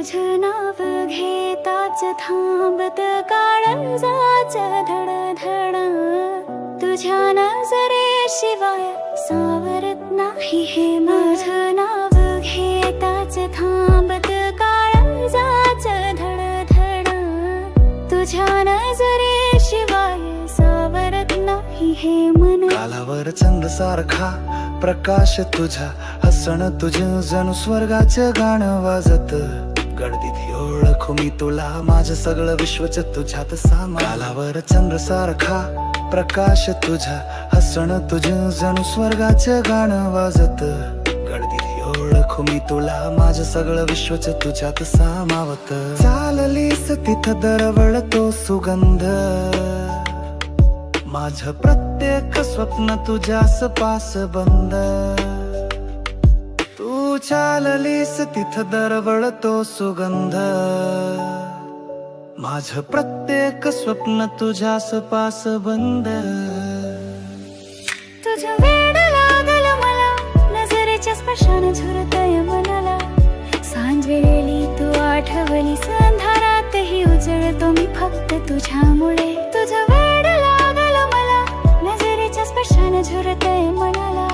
तुझं नाव घेताच थांबत काळजाच धडधड, तुझ्या नजरेशिवाय सावरत नाही हे माझं नाव घेताच थांबत काळजाच धडधड, तुझ्या नजरेशिवाय सावरत नाही हे मन। गालावर चंद्र सारखा प्रकाश तुझा, हसण तुझं जणू स्वर्गाचं गाणं वाजत, गर्दीत ओळखू मी तुला माझं सगळं विश्वच तुझ्यात सामा। गालावर चंद्र सारखा प्रकाश तुझा, हसण तुझं जणू स्वर्गाचं गाणं वाजत, गर्दीत ओळखू मी तुला माझं सगळं विश्वच तुझ्यात सामावत। चाललीस तिथं दरवळतो सुगंध, माझं प्रत्येक स्वप्न तुझ्यास पास बंद, तू चाललीस तिथं दरवळतो सुगंध, माझं प्रत्येक स्वप्न तुझ्यास पास बंद। तुझं वेड लागल मला, नजरेच्या स्पर्शानं झुरतय मनाला, सांज वेळेली तू आठवलीस अंधारातही उजळतो मी फक्त तुझ्यामुळे। तुझं वेड लागल मला, नजरेच्या स्पर्शानं झुरतय मनाला,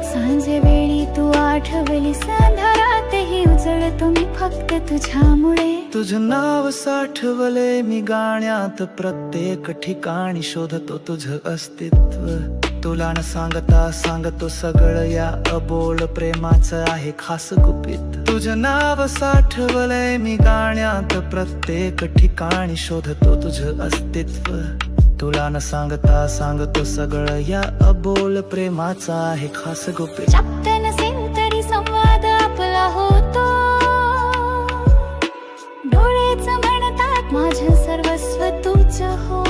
सांज वेळी तू आठवलीस अंधारातही उजळतो मी फक्त तुझ्यामुळे। तुझं नाव साठवले मी गाण्यात, प्रत्येक ठिकाणी शोधतो तुझं अस्तित्व, तुला न सांगता सांगतो सगळं या अबोल प्रेमाचं आहे खास गुपित। तुझं नाव साठवलंय मी गाण्यात, प्रत्येक ठिकाणी शोधतो तुझं अस्तित्व, तुला न सांगता सांगतो सगळं या अबोल प्रेमाचं आहे खास गुपित। शब्द नसेल तरी संवाद आपला होतो, डोळेच म्हणतात माझं सर्वस्व तूच हो।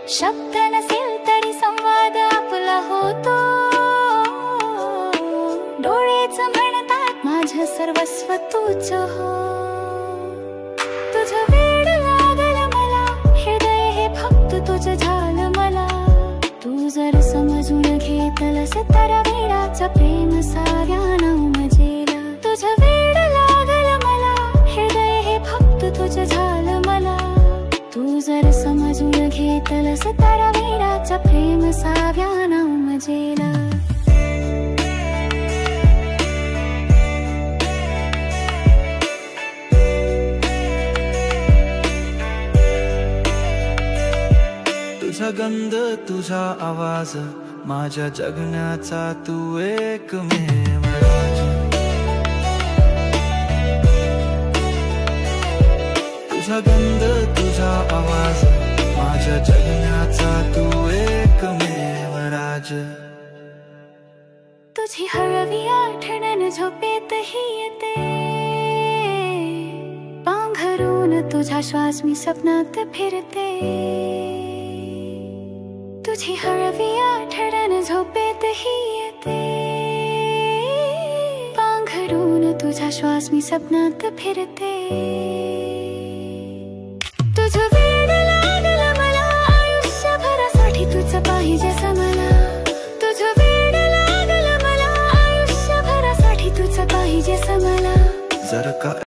शब्द नसेल तरी संवाद आपला होतो, डोळेच म्हणतात माझं सर्वस्व तूच हो। तुझं वेड लागल मला, हृदय हे फक्त तुझं झालं मला, तू जर समजून घेतलंस तर वेडाचं प्रेम साऱ्यांना उमजेल। तुझं वेड लागल मला, हृदय हे फक्त तुझं झालं मला, तू जर समजून घेतलंस तर वेडाचं प्रेम साऱ्यांना उमजेल। तुझा गंध तुझा आवाज, माझ्या जगण्याचा तू एकमेव राज, तुझा गंध तुझा आवाज, माझ्या जगण्याचा तू एकमेव राज। तुझी हळवी आठवण झोपेतही येते, पांघरून तुझा श्वास मी स्वप्नात फिरते, तुझी हळवी आठवण झोपेतही येते, पांघरून तुझा श्वास मी स्वप्नात फिरते। तुझं वेड लागल मला, आयुष्यभरासाठी तुझं पाहिजेस मला, तुझं वेड लागल मला, आयुष्यभरासाठी तुझं पाहिजेस मला। जर का